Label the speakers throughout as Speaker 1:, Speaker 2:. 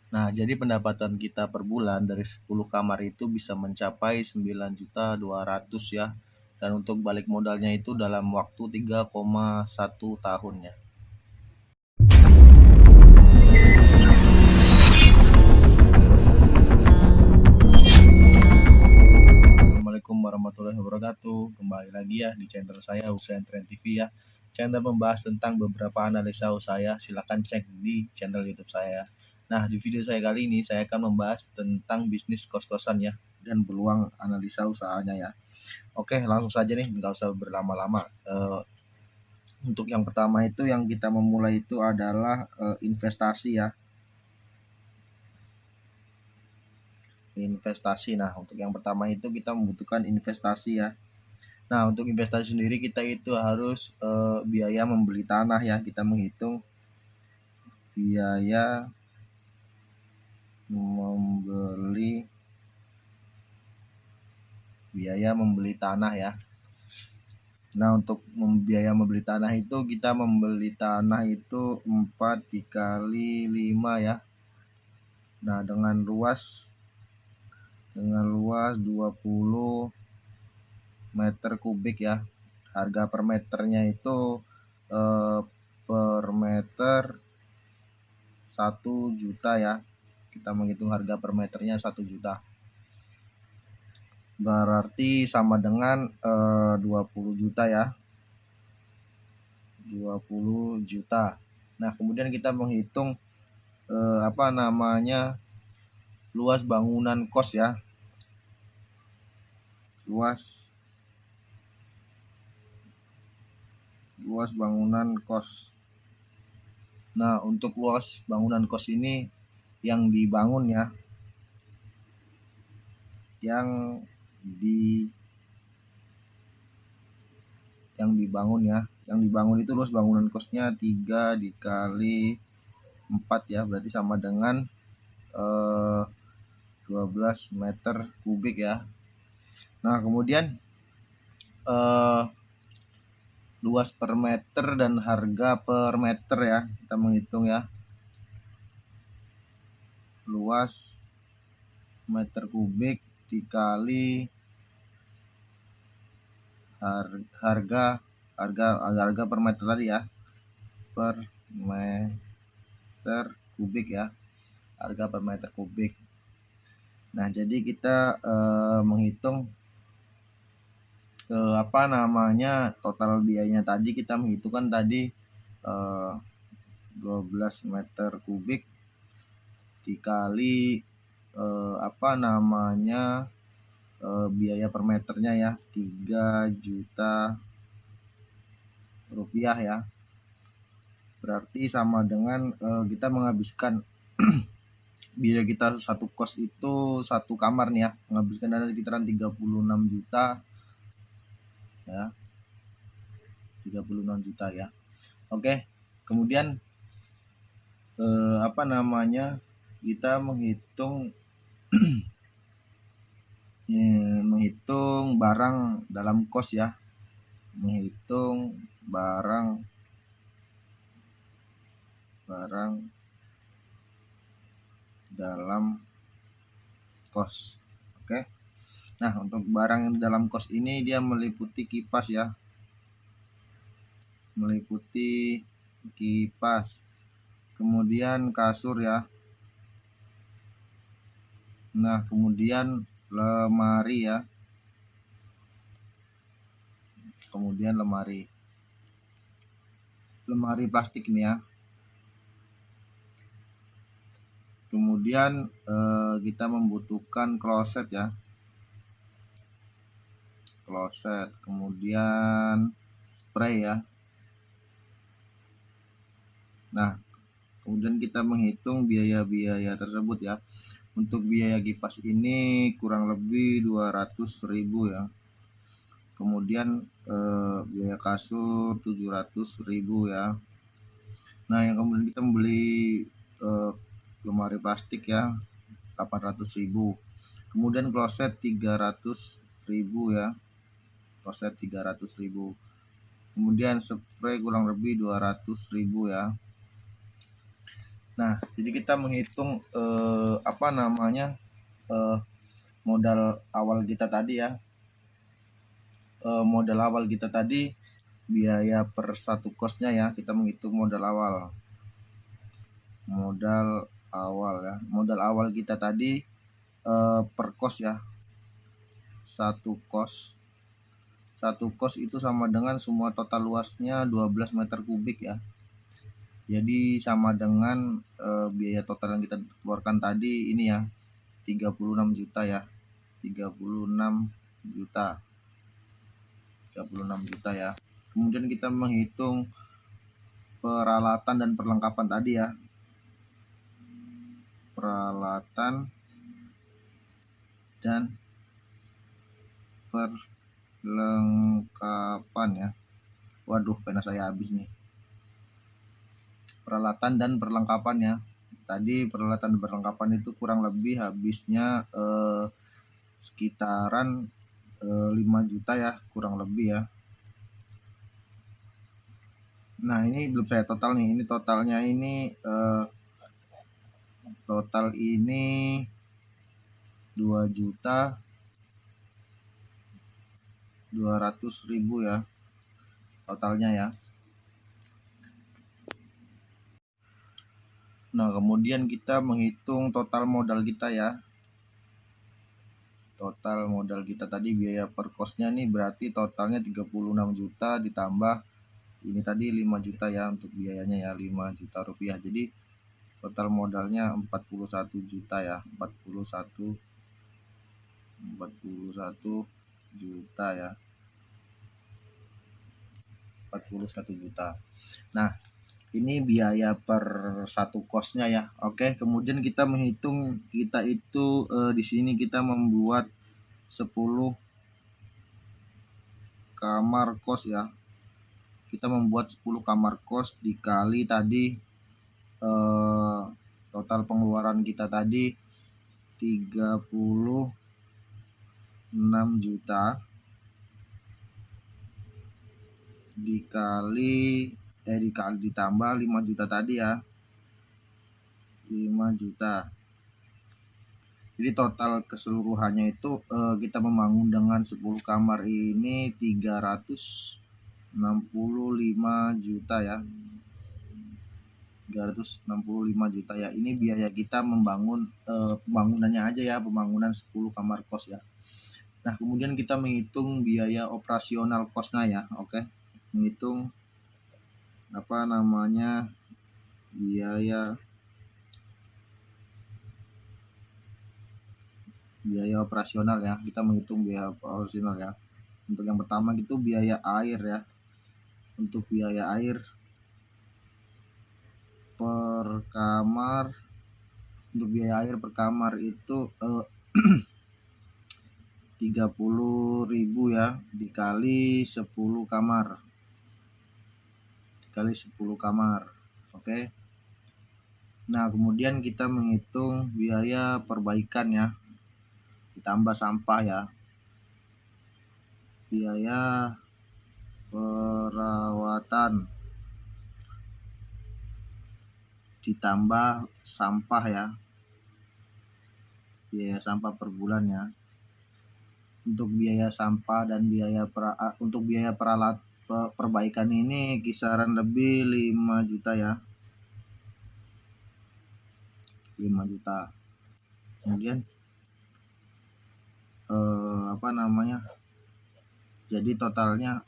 Speaker 1: Nah, jadi pendapatan kita per bulan dari 10 kamar itu bisa mencapai 9.200.000 ya. Dan untuk balik modalnya itu dalam waktu 3,1 tahun ya. Assalamualaikum warahmatullahi wabarakatuh. Kembali lagi ya di channel saya Husain Tren TV ya. Channel membahas tentang beberapa analisa usaha ya. Silakan cek di channel YouTube saya. Nah, di video saya kali ini saya akan membahas tentang bisnis kos-kosan ya dan peluang analisa usahanya ya. Oke, langsung saja nih, nggak usah berlama-lama. Untuk yang pertama itu yang kita memulai itu adalah investasi ya. Investasi. Nah, untuk yang pertama itu kita membutuhkan investasi ya. Nah, untuk investasi sendiri kita itu harus biaya membeli tanah ya. Kita menghitung biaya membeli tanah ya. Nah, untuk biaya membeli tanah itu kita membeli tanah itu 4 dikali 5 ya. Nah, dengan luas 20 meter kubik ya. Harga per meternya itu per meter 1 juta ya. Kita menghitung harga per meternya 1 juta. Berarti sama dengan 20 juta ya. 20 juta. Nah, kemudian kita menghitung luas bangunan kos ya. Luas bangunan kos. Nah, untuk luas bangunan kos ini yang dibangun ya. Yang dibangun itu luas bangunan kosnya 3 dikali 4 ya, berarti sama dengan 12 meter kubik ya. Nah, kemudian luas per meter dan harga per meter ya, kita menghitung ya. Luas meter kubik dikali harga per meter tadi ya, per meter kubik ya, harga per meter kubik. Nah, jadi kita menghitung total biayanya tadi. Kita menghitungkan tadi 12 meter kubik dikali biaya per meternya ya, 3 juta rupiah ya. Berarti sama dengan kita menghabiskan biaya kita satu kos itu satu kamar nih ya, menghabiskan dana sekitaran 36 juta ya. 36 juta ya. Oke. Kemudian kita menghitung barang dalam kos ya. Menghitung barang dalam kos. Oke. Nah, untuk barang yang dalam kos ini dia meliputi kipas ya. Kemudian kasur ya. Nah, kemudian lemari ya. Lemari plastik ini ya. Kemudian kita membutuhkan kloset ya. Kemudian spray ya. Nah, kemudian kita menghitung biaya-biaya tersebut ya. Untuk biaya kipas ini kurang lebih 200.000 ya. Kemudian biaya kasur 700.000 ya. Nah, yang kemudian kita membeli lemari plastik ya 800.000. Kemudian kloset 300.000 ya. Kemudian spray kurang lebih 200.000 ya. Nah, jadi kita menghitung modal awal kita tadi ya. Modal awal kita tadi biaya per satu kosnya ya, kita menghitung modal awal ya. Modal awal kita tadi per kos ya, satu kos itu sama dengan semua total luasnya 12 meter kubik ya. Jadi sama dengan biaya total yang kita keluarkan tadi ini ya, 36 juta ya, 36 juta ya. Kemudian kita menghitung peralatan dan perlengkapan tadi ya, peralatan dan perlengkapan ya. Waduh, pena saya habis nih. Peralatan dan perlengkapannya tadi, peralatan dan perlengkapan itu kurang lebih habisnya sekitaran 5 juta ya, kurang lebih ya. Nah, ini belum saya total nih, ini totalnya ini total ini 2.200.000 ya totalnya ya. Nah, kemudian kita menghitung total modal kita ya. Total modal kita tadi biaya per kosnya nih berarti totalnya 36 juta ditambah ini tadi 5 juta ya untuk biayanya ya, 5 juta rupiah. Jadi total modalnya 41 juta ya, 41 juta ya. 41 juta. Nah, ini biaya per satu kosnya ya. Oke, kemudian kita menghitung kita itu di sini kita membuat 10 kamar kos ya. Kita membuat 10 kamar kos dikali tadi total pengeluaran kita tadi 36 juta dikali ditambah 5 juta tadi ya, 5 juta. Jadi total keseluruhannya itu kita membangun dengan 10 kamar ini 365 juta ya, 365 juta ya. Ini biaya kita membangun pembangunannya aja ya, pembangunan 10 kamar kos ya. Nah, kemudian kita menghitung biaya operasional kosnya ya. Oke, menghitung biaya operasional ya. Kita menghitung biaya operasional ya. Untuk yang pertama itu biaya air ya. Untuk biaya air per kamar, untuk biaya air per kamar itu 30.000 ya dikali 10 kamar. Oke. Nah, kemudian kita menghitung biaya perbaikan ya, ditambah sampah ya, biaya perawatan ditambah sampah ya, biaya sampah per bulan ya. Untuk biaya sampah dan untuk biaya perbaikan ini kisaran lebih 5 juta ya, 5 juta. Kemudian jadi totalnya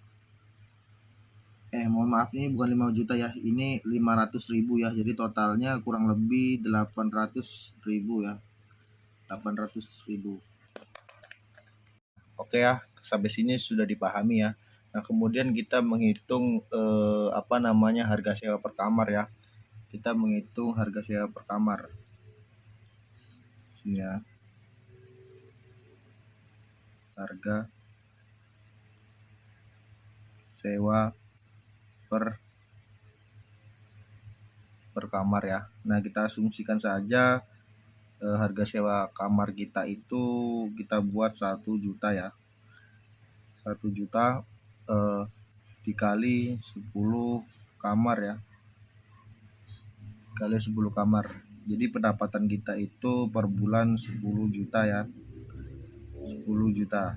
Speaker 1: mohon maaf, ini bukan 5 juta ya, ini 500.000 ya. Jadi totalnya kurang lebih 800.000 ya, 800.000. Oke ya, sampai sini sudah dipahami ya. Nah, kemudian kita menghitung harga sewa per kamar ya. Kita menghitung harga sewa per kamar. Sini ya. Harga sewa per kamar ya. Nah, kita asumsikan saja harga sewa kamar kita itu kita buat 1 juta ya. 1 juta dikali 10 kamar ya. kali 10 kamar. Jadi pendapatan kita itu per bulan 10 juta ya. 10 juta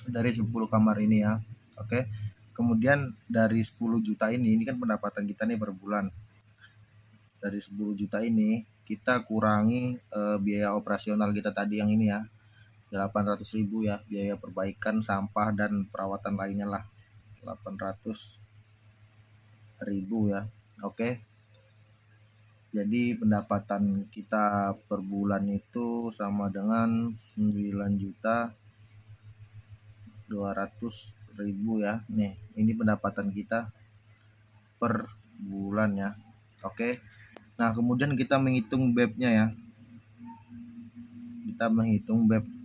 Speaker 1: dari 10 kamar ini ya. Oke. Kemudian dari 10 juta ini kan pendapatan kita nih per bulan. Dari 10 juta ini kita kurangi biaya operasional kita tadi yang ini ya. 800.000 ya, biaya perbaikan sampah dan perawatan lainnya lah. 800.000 ya. Oke. Jadi pendapatan kita per bulan itu sama dengan 9.200.000 ya. Nih, ini pendapatan kita per bulan ya. Oke. Nah, kemudian kita menghitung BEP-nya ya. Kita menghitung BEP.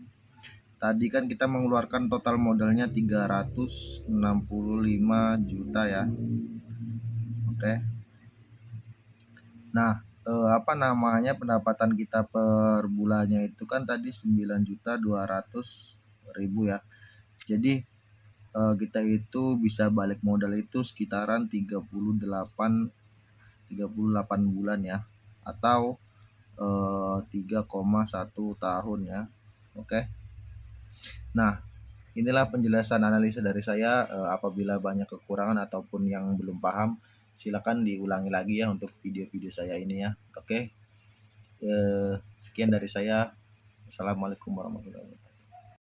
Speaker 1: Tadi kan kita mengeluarkan total modalnya 365 juta ya. Oke. Nah, pendapatan kita per bulannya itu kan tadi 9.200.000 ya. Jadi kita itu bisa balik modal itu sekitaran 38 bulan ya, atau 3,1 tahun ya. Oke. Nah, inilah penjelasan analisa dari saya. Apabila banyak kekurangan ataupun yang belum paham, silakan diulangi lagi ya untuk video-video saya ini ya. Oke. Sekian dari saya. Assalamualaikum warahmatullahi wabarakatuh.